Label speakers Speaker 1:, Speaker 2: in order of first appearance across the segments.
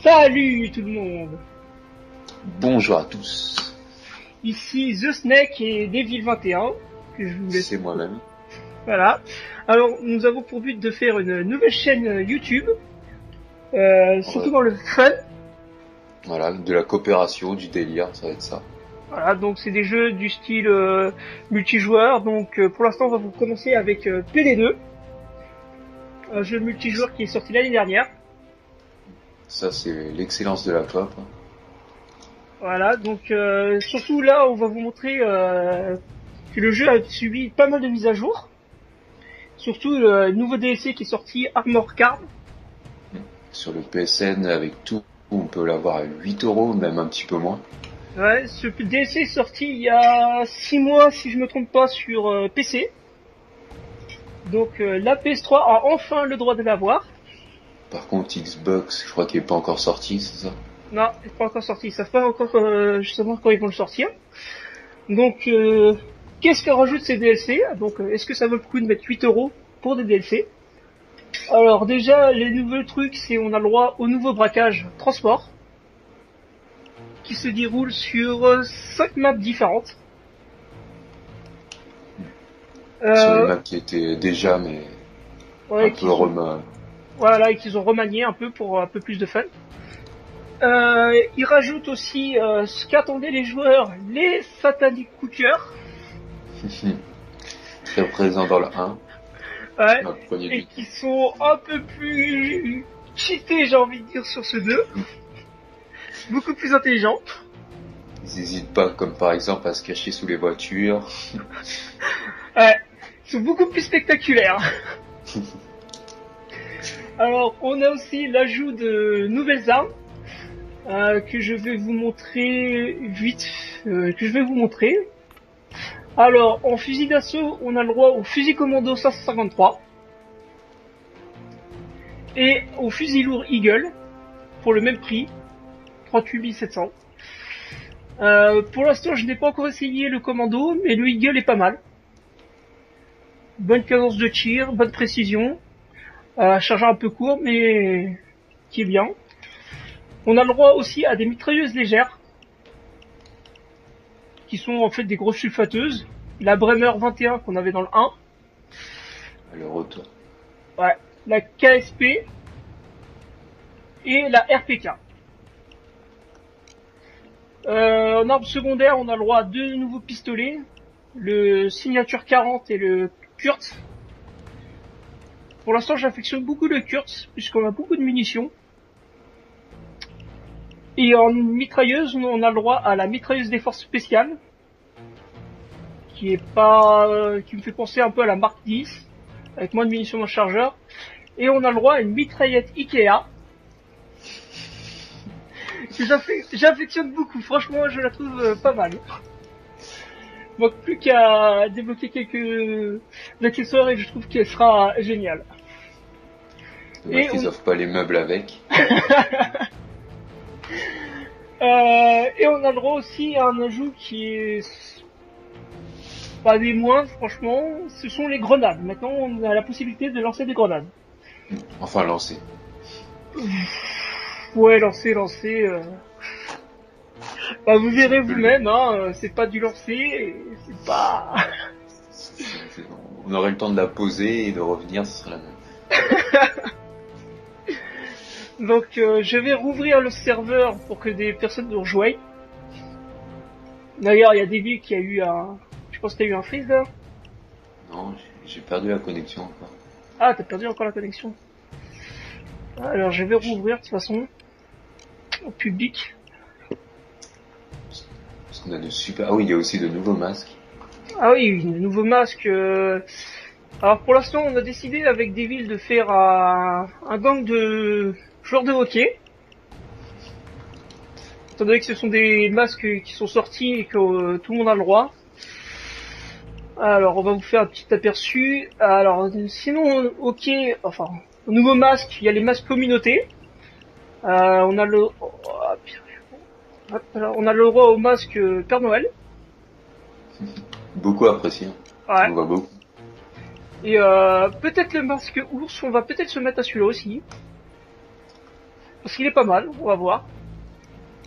Speaker 1: Salut tout le monde.
Speaker 2: Bonjour à tous,
Speaker 1: Ici The Snake et Devil21, que je vous laisse.
Speaker 2: c'est moi-même.
Speaker 1: Voilà. Alors, nous avons pour but de faire une nouvelle chaîne YouTube, surtout dans le fun.
Speaker 2: Voilà, de la coopération, du délire, ça va être ça.
Speaker 1: Voilà, donc c'est des jeux du style multijoueur. Donc pour l'instant, on va vous commencer avec PD2, un jeu multijoueur qui est sorti l'année dernière.
Speaker 2: Ça, c'est l'excellence de la coop.
Speaker 1: Voilà, donc surtout là, on va vous montrer que le jeu a subi pas mal de mises à jour. Surtout le nouveau DLC qui est sorti, Armor Car.
Speaker 2: Sur le PSN, avec tout, on peut l'avoir à 8€, même un petit peu moins.
Speaker 1: Ouais, ce DLC est sorti il y a 6 mois, si je me trompe pas, sur PC. Donc la PS3 a enfin le droit de l'avoir.
Speaker 2: Par contre, Xbox, je crois qu'il est pas encore sorti, c'est ça?
Speaker 1: Non, il n'est pas encore sorti. Ils savent pas encore justement quand ils vont le sortir. Donc, qu'est-ce qu'on rajoute ces DLC? Donc, est-ce que ça vaut le coup de mettre 8€ pour des DLC? Alors déjà, les nouveaux trucs, c'est on a le droit au nouveau braquage transport, qui se déroule sur 5 maps différentes.
Speaker 2: Sur les maps qui étaient déjà, mais
Speaker 1: Ouais,
Speaker 2: un peu
Speaker 1: voilà, et qu'ils ont remanié un peu pour un peu plus de fun. Ils rajoutent aussi ce qu'attendaient les joueurs, les satanic cookers.
Speaker 2: très présent dans le 1.
Speaker 1: Ouais,
Speaker 2: dans le premier
Speaker 1: et
Speaker 2: du
Speaker 1: qui sont un peu plus cheatés, j'ai envie de dire, sur ce 2. Beaucoup plus intelligents.
Speaker 2: Ils hésitent pas, comme par exemple, à se cacher sous les voitures.
Speaker 1: Ouais, ils sont beaucoup plus spectaculaires. Alors, on a aussi l'ajout de nouvelles armes que je vais vous montrer vite. Alors, en fusil d'assaut, on a le droit au fusil commando 553 et au fusil lourd Eagle pour le même prix, 38 700. Pour l'instant, je n'ai pas encore essayé le commando, mais le Eagle est pas mal. Bonne cadence de tir, bonne précision. Chargeur un peu court, mais qui est bien. On a le droit aussi à des mitrailleuses légères, qui sont en fait des grosses sulfateuses. La Bremer 21 qu'on avait dans le 1.
Speaker 2: Le retour.
Speaker 1: Ouais. La KSP. Et la RPK. En arme secondaire, on a le droit à 2 nouveaux pistolets. Le Signature 40 et le Kurtz. Pour l'instant, j'affectionne beaucoup le Kurtz, puisqu'on a beaucoup de munitions. Et en mitrailleuse, on a le droit à la mitrailleuse des forces spéciales, qui me fait penser un peu à la Mark 10, avec moins de munitions dans le chargeur. Et on a le droit à une mitraillette Ikea, que j'affectionne beaucoup. Franchement, je la trouve pas mal. Il manque plus qu'à débloquer quelques accessoires et je trouve qu'elle sera géniale.
Speaker 2: Et ils offrent pas les meubles avec.
Speaker 1: Et on a le droit aussi à un ajout qui est pas des moindres, franchement, ce sont les grenades. Maintenant, on a la possibilité de lancer des grenades.
Speaker 2: Enfin, lancer.
Speaker 1: Ouais, lancer. Bah, vous verrez vous-même, hein, c'est pas du lancer, c'est pas...
Speaker 2: On aurait le temps de la poser et de revenir, ce serait la même.
Speaker 1: Donc, je vais rouvrir le serveur pour que des personnes nous rejoignent. D'ailleurs, il y a David qui a eu un... Je pense que t'as eu un freeze là.
Speaker 2: Non, j'ai perdu la connexion encore.
Speaker 1: Ah, t'as perdu encore la connexion. Alors, je vais rouvrir de toute façon. Au public.
Speaker 2: Parce qu'on a de super... Ah oui, il y a aussi de nouveaux masques.
Speaker 1: Ah oui, de nouveaux masques. Alors, pour l'instant, on a décidé avec Devil de faire un gang de joueurs de hockey. Étant donné que ce sont des masques qui sont sortis et que tout le monde a le droit. Alors, on va vous faire un petit aperçu. Alors, sinon, ok, enfin, au nouveau masque, il y a les masques communautés. On a le, on a le droit au masque Père Noël.
Speaker 2: Beaucoup apprécié.
Speaker 1: Ouais.
Speaker 2: On voit beaucoup.
Speaker 1: Et peut-être le masque ours, on va peut-être se mettre à celui-là aussi. Parce qu'il est pas mal, on va voir.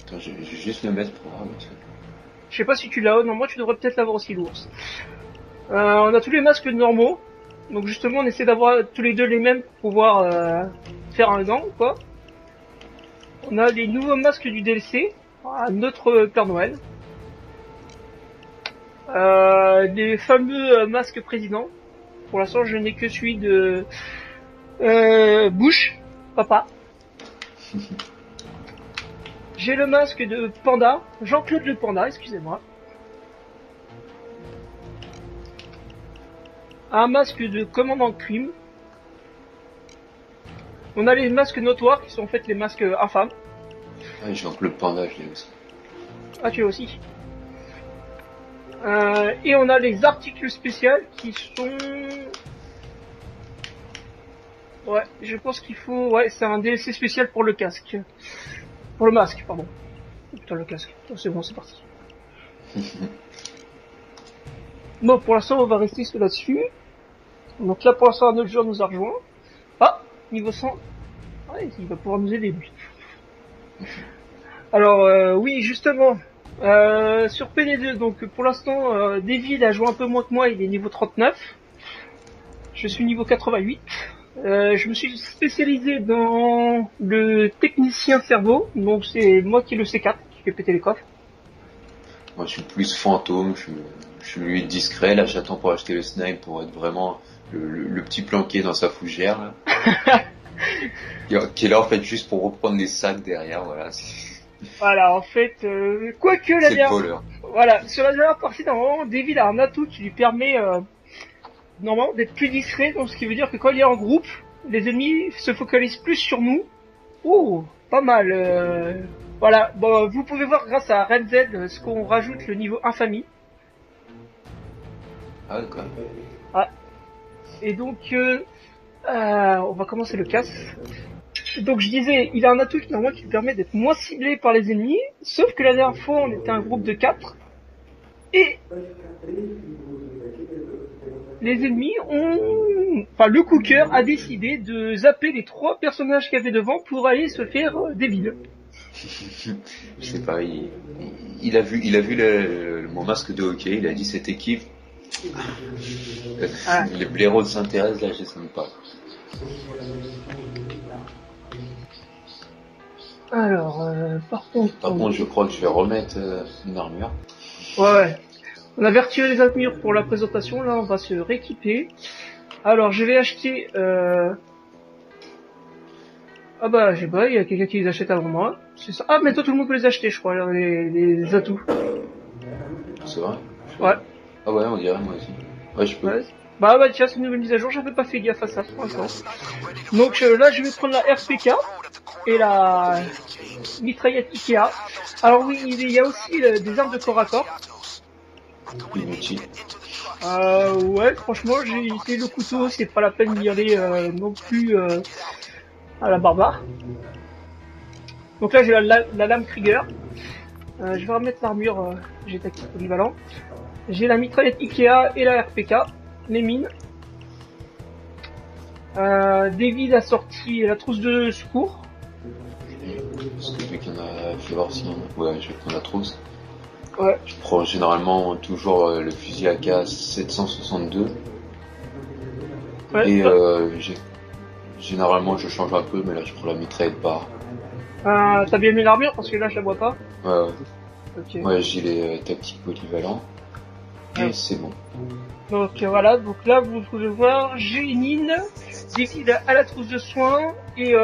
Speaker 2: Attends, je vais juste le mettre pour voir.
Speaker 1: Je sais pas si tu l'as, non, moi tu devrais peut-être l'avoir aussi, l'ours. On a tous les masques normaux. Donc justement, on essaie d'avoir tous les deux les mêmes pour pouvoir faire un gant, quoi. On a les nouveaux masques du DLC, notre Père Noël. Les fameux masques président. Pour l'instant, je n'ai que celui de Bush, papa. J'ai le masque de Panda, Jean-Claude le Panda, excusez-moi. Un masque de commandant crime. On a les masques notoires qui sont en fait les masques infâmes.
Speaker 2: Ah, Jean-Claude Panda, je l'ai aussi.
Speaker 1: Ah, tu l'as aussi. Et on a les articles spéciaux qui sont... Ouais, je pense qu'il faut... Ouais, c'est un DLC spécial pour le casque. Pour le masque, pardon. Oh, putain, le casque. Oh, c'est bon, c'est parti. Bon, pour l'instant, on va rester là-dessus. Donc là, pour l'instant, un autre joueur nous a rejoint. Ah, niveau 100. Ouais, il va pouvoir nous aider, lui. Alors, oui, justement, sur PD2, donc pour l'instant, David a joué un peu moins que moi, il est niveau 39. Je suis niveau 88. Je me suis spécialisé dans le technicien cerveau, donc c'est moi qui est le C4, qui fait péter les coffres.
Speaker 2: Moi, je suis plus fantôme, je suis lui discret, là j'attends pour acheter le snipe pour être vraiment le petit planqué dans sa fougère, là. Qui est là en fait juste pour reprendre les sacs derrière, voilà.
Speaker 1: Voilà, en fait, quoique la dernière...
Speaker 2: voleur.
Speaker 1: Voilà, sur la dernière partie, normalement, David a un atout qui lui permet, normalement, d'être plus discret, donc ce qui veut dire que quand il est en groupe, les ennemis se focalisent plus sur nous. Oh, pas mal. Voilà, bon, vous pouvez voir grâce à RedZ ce qu'on rajoute le niveau infamie.
Speaker 2: Ah d'accord.
Speaker 1: Ah. Et donc, on va commencer le casse. Donc je disais, il a un atout qui normalement qui lui permet d'être moins ciblé par les ennemis, sauf que la dernière fois on était un groupe de 4, et les ennemis ont... Enfin, le cooker a décidé de zapper les 3 personnages qu'il y avait devant pour aller se faire débile.
Speaker 2: Je sais pas, il a vu mon masque de hockey, il a dit cette équipe, les blaireaux s'intéressent, là je sais pas.
Speaker 1: Alors, par contre,
Speaker 2: je crois que je vais remettre une armure.
Speaker 1: Ouais. On a vertué les armures pour la présentation, là on va se rééquiper. Alors je vais acheter... Ah bah j'ai pas, il y a quelqu'un qui les achète avant moi. C'est ça. Ah mais toi tout le monde peut les acheter je crois, les atouts.
Speaker 2: C'est vrai?
Speaker 1: Ouais.
Speaker 2: Ah ouais, on dirait moi aussi. Ouais, je peux. Ouais.
Speaker 1: Bah tiens, c'est une nouvelle mise à jour, j'avais pas fait gaffe à ça pour l'instant. Donc là je vais prendre la RPK et la mitraillette Ikea. Alors oui, il y a aussi des armes de corps à corps.
Speaker 2: Inutile.
Speaker 1: Ouais, franchement, j'ai essayé le couteau, c'est pas la peine d'y aller non plus à la barbare. Donc là, j'ai la lame Krieger. Je vais remettre l'armure, j'ai tactique polyvalent. J'ai la mitraillette Ikea et la RPK, les mines. David a sorti la trousse de secours.
Speaker 2: Parce que vu qu'il y en a, je vais voir si ouais, je vais prendre la trousse.
Speaker 1: Ouais.
Speaker 2: Je prends généralement toujours le fusil AK 762. Ouais, et généralement je change un peu, mais là je prends la mitraillette barre.
Speaker 1: T'as bien mis l'armure parce que là je la vois pas.
Speaker 2: Ouais.
Speaker 1: Okay.
Speaker 2: Ouais, gilet tactique polyvalent. Et c'est bon.
Speaker 1: Donc voilà, donc là vous pouvez voir, j'ai une mine, David à la trousse de soins et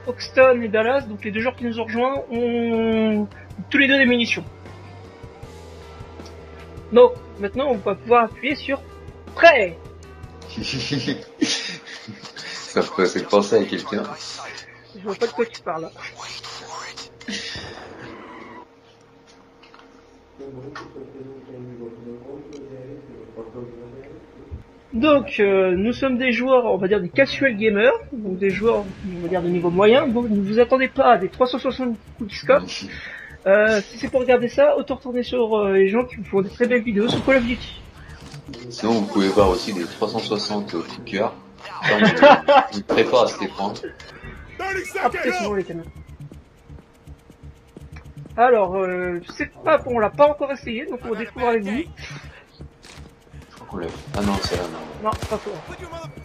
Speaker 1: Hoxton et Dallas, donc les 2 joueurs qui nous ont rejoints, ont tous les 2 des munitions. Donc maintenant on va pouvoir appuyer sur prêt.
Speaker 2: Ça peut faire penser à quelqu'un.
Speaker 1: Je vois pas de quoi tu parles. Donc, nous sommes des joueurs, on va dire des casual gamers, donc des joueurs, on va dire de niveau moyen, donc ne vous attendez pas à des 360 quickscope. Si c'est pour regarder ça, autant retourner sur les gens qui font des très belles vidéos sur Call of Duty.
Speaker 2: Sinon, vous pouvez voir aussi des 360 cookers. On prépare à Stéphane.
Speaker 1: Après, sinon les camions. Alors, je sais pas, bon, on l'a pas encore essayé, donc on va découvrir avec vous.
Speaker 2: Ah non, c'est là, non.
Speaker 1: Non, pas fort.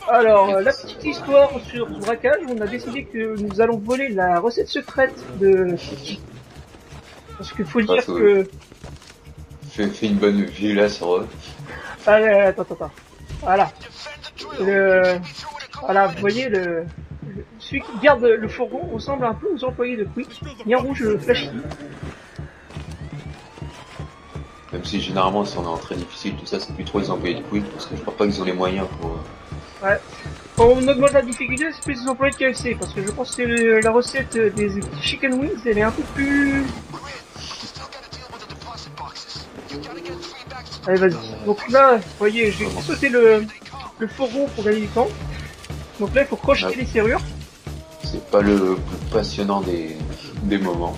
Speaker 1: Alors, la petite histoire sur ce braquage, on a décidé que nous allons voler la recette secrète de... Parce qu'il faut dire que...
Speaker 2: Fais une bonne vue là sur eux.
Speaker 1: Allez, attends. Voilà. Voilà, vous voyez, celui qui garde le fourgon ressemble un peu aux employés de Quick. Bien rouge flashy.
Speaker 2: Même si généralement si on est en très difficile, tout ça, c'est plus trop les employés de Quick, parce que je crois pas qu'ils ont les moyens pour...
Speaker 1: Ouais. Quand on augmente la difficulté, c'est plus les employés de KFC, parce que je pense que la recette des chicken wings, elle est un peu plus... Allez, vas-y. Donc là, vous voyez, j'ai sauté le fourgon pour gagner du temps. Donc là, il faut crocheter les serrures.
Speaker 2: C'est pas le plus passionnant des moments.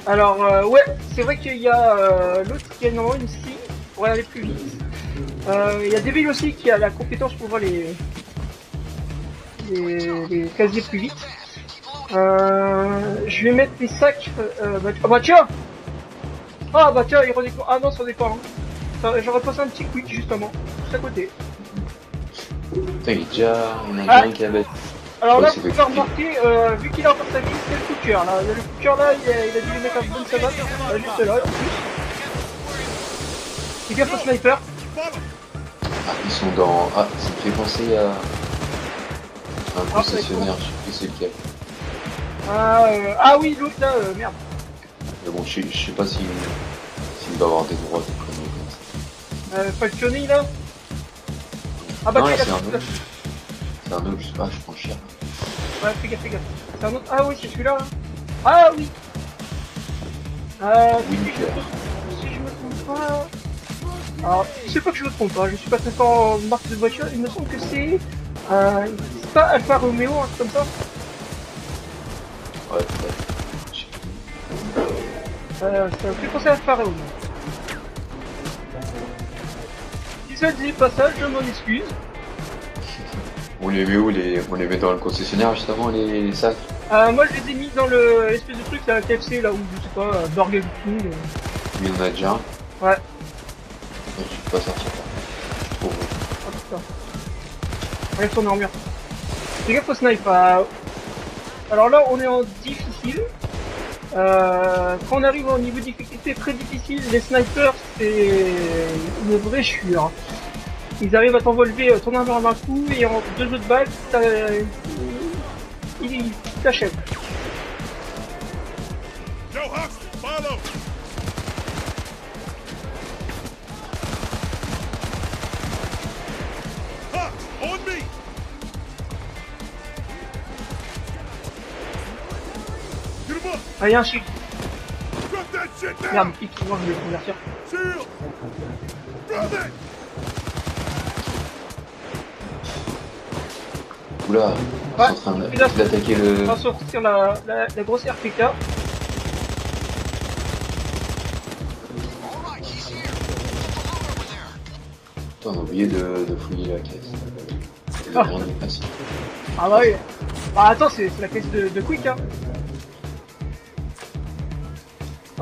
Speaker 1: Alors, ouais, c'est vrai qu'il y a l'autre qui a normalement une scie pour aller plus vite. Il y a Devil aussi qui a la compétence pour voir les casiers plus vite. Je vais mettre les sacs. Bah tiens! Ah bah tiens, il redécolle. Ah non, ça dépend. Hein. J'aurais passé un petit quick justement, juste à côté.
Speaker 2: Putain, il y en a déjà un qui a bête.
Speaker 1: Alors là, vous pouvez remarquer, vu qu'il a encore sa vie, c'est le coup de cœur là. Le coup de cœur là, il a dû lui mettre un bon savate, juste là en plus. C'est gaffe au sniper.
Speaker 2: Ah, ils sont dans... Ah, ça me fait penser à un concessionnaire, je sais plus c'est lequel.
Speaker 1: Ah oui, l'autre là, merde.
Speaker 2: Mais bon, je sais pas s'il va avoir des droits de conneries comme ça.
Speaker 1: Pas le Johnny là. Ah bah
Speaker 2: non,
Speaker 1: là,
Speaker 2: c'est un autre. C'est un autre, je sais pas, je prends cher.
Speaker 1: Ouais, fais gaffe. C'est un autre. Ah oui, c'est celui-là. Hein. Ah oui. Si je me trompe pas. Alors, je sais pas que je me trompe pas, je suis pas très fort en marque de voiture, il me semble que c'est pas Alfa Romeo, un truc comme ça.
Speaker 2: Ouais, peut-être.
Speaker 1: Ça me fait penser à Alfa Romeo. Si ça dit pas ça, je m'en excuse.
Speaker 2: On les met où On les met dans le concessionnaire justement les sacs?
Speaker 1: Moi je les ai mis dans l'espèce de truc là, KFC là où je sais pas, Burger King.
Speaker 2: Il y en a déjà un?
Speaker 1: Ouais.
Speaker 2: Je peux pas sortir. Oh
Speaker 1: putain. Allez, tourner en mur. Fais gaffe au snipe. Alors là, on est en difficile. Quand on arrive au niveau de difficulté très difficile, les snipers, c'est une vraie chure. Ils arrivent à t'envoler ton arme d'un coup et en 2 autres balles, ils t'achèvent. Ah, y'a un chic. Merde, moi je vais le convertir.
Speaker 2: Oula, ils sont en train d'attaquer le...
Speaker 1: On va sortir la grosse RPK.
Speaker 2: Putain, on a oublié de fouiller la caisse.
Speaker 1: Ah bah oui. Bah attends, c'est la caisse de Quick hein.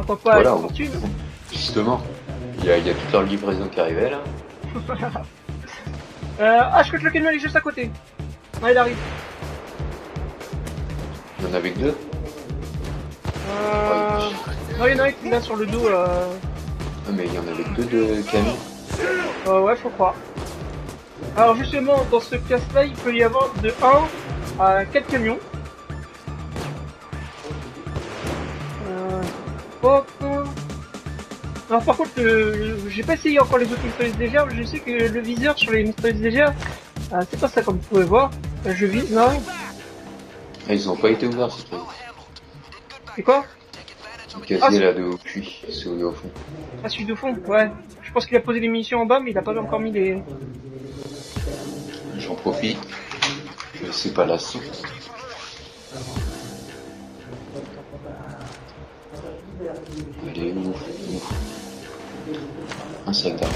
Speaker 1: Attends pas
Speaker 2: voilà,
Speaker 1: avec fortune.
Speaker 2: Justement, il y a toute leur livraison qui arrivait là.
Speaker 1: Je crois que le camion est juste à côté. Non, il arrive.
Speaker 2: Il y en avait que 2.
Speaker 1: Non, il y en a un qui est là sur le dos.
Speaker 2: Ah, mais il y en avait que 2 de camions.
Speaker 1: Ouais, faut croire. Alors justement, dans ce classe-là, il peut y avoir de 1 à 4 camions. Alors par contre, j'ai pas essayé encore les autres mitrailleuses légères, mais je sais que le viseur sur les mitrailleuses légères, c'est pas ça comme vous pouvez voir. Je vise là.
Speaker 2: Ah, ils ont pas été ouverts ces trucs.
Speaker 1: C'est quoi?
Speaker 2: Le casier là de haut puits, c'est au fond.
Speaker 1: Ah, celui de fond, ouais. Je pense qu'il a posé les munitions en bas, mais il a pas encore mis les...
Speaker 2: J'en profite. C'est pas la soupe. Allez, ouf. Un sac d'argent.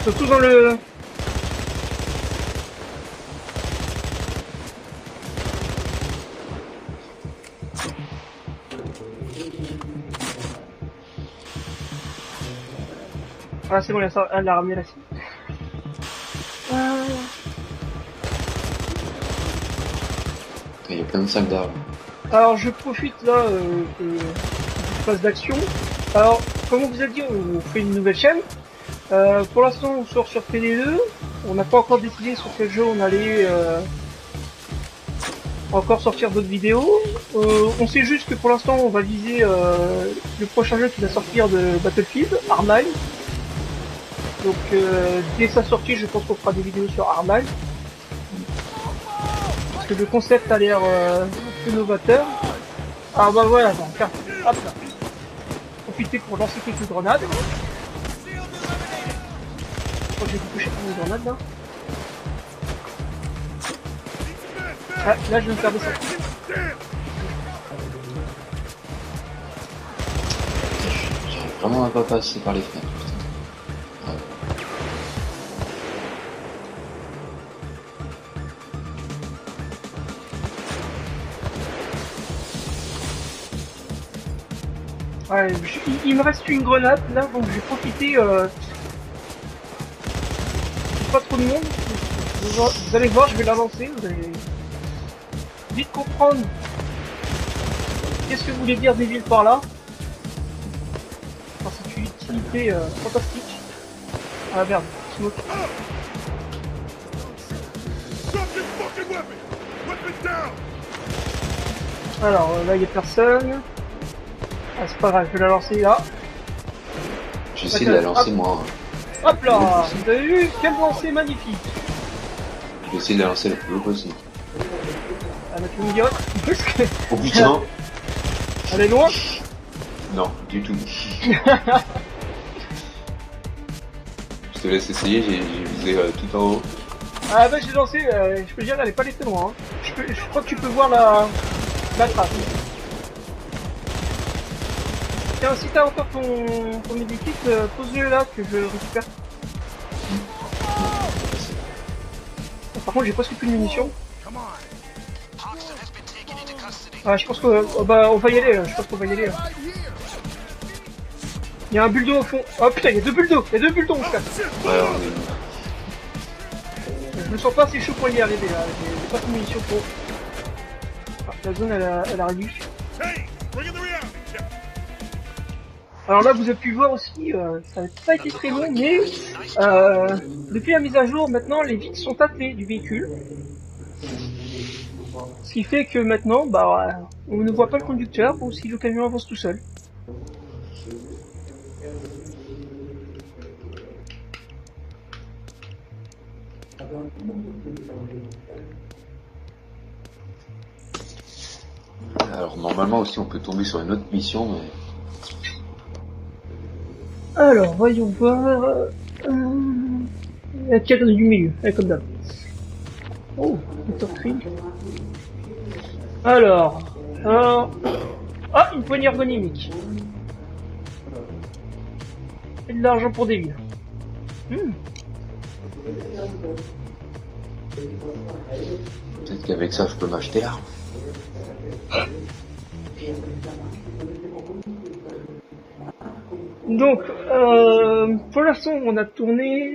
Speaker 1: Surtout dans le... Ah, c'est bon, elle l'a ramené la cible.
Speaker 2: Il y a plein de sacs d'armes.
Speaker 1: Alors, je profite là que je passe d'action. Alors, comme on vous a dit, on fait une nouvelle chaîne. Pour l'instant, on sort sur PD2. On n'a pas encore décidé sur quel jeu on allait encore sortir d'autres vidéos. On sait juste que pour l'instant, on va viser le prochain jeu qui va sortir de Battlefield, Armine. Donc, dès sa sortie, je pense qu'on fera des vidéos sur Armine. Parce que le concept a l'air peu novateur. Ah bah voilà, donc, hop là. Profitez pour lancer quelques grenades. Je crois que j'ai touché par une grenade là. Ah, là je vais me faire descendre.
Speaker 2: J'arrive vraiment à pas passer par les fenêtres.
Speaker 1: Ouais, il me reste une grenade là, donc je vais profiter. Pas trop de monde. Vous allez voir, je vais la lancer. Vous allez vite comprendre qu'est-ce que voulait dire Devil par là. Enfin, c'est une utilité fantastique. Ah merde, smoke. Alors là il y a personne. Ah c'est pas grave, je vais la lancer là.
Speaker 2: J'essaie de la lancer moi.
Speaker 1: Hop là, vous avez vu, quel lancer magnifique.
Speaker 2: Je vais essayer de la lancer le plus haut possible.
Speaker 1: Elle a tout idiote.
Speaker 2: Oh putain.
Speaker 1: Elle est loin.
Speaker 2: Non, du tout. Je te laisse essayer, j'ai visé tout en haut.
Speaker 1: Ah bah j'ai lancé, je peux dire elle est pas allée très loin. Hein. Je crois que tu peux voir la trace. Tiens, si t'as encore ton medikit, pose-le là que je récupère. Par contre j'ai presque plus de munitions. Ah je pense que bah on va y aller, je pense qu'on va y aller. Il y a un bulldo au fond. Oh putain, il y a deux bulldos, mon frère.
Speaker 2: Ouais,
Speaker 1: Je me sens pas assez chaud pour y arriver là, j'ai pas de munitions pour. Ah, la zone elle a réduit. Alors là vous avez pu voir aussi, ça n'a pas été très long, mais depuis la mise à jour, maintenant les vitres sont tapées du véhicule. Ce qui fait que maintenant, bah, on ne voit pas le conducteur ou si le camion avance tout seul.
Speaker 2: Alors normalement aussi on peut tomber sur une autre mission, mais...
Speaker 1: Alors, voyons voir... la cadre du milieu, comme d'hab. Oh, une doctrine. Alors... Ah, une poignée ergonomique. Et de l'argent pour des villes.
Speaker 2: Peut-être qu'avec ça je peux m'acheter l'arme.
Speaker 1: Donc, pour l'instant, on a tourné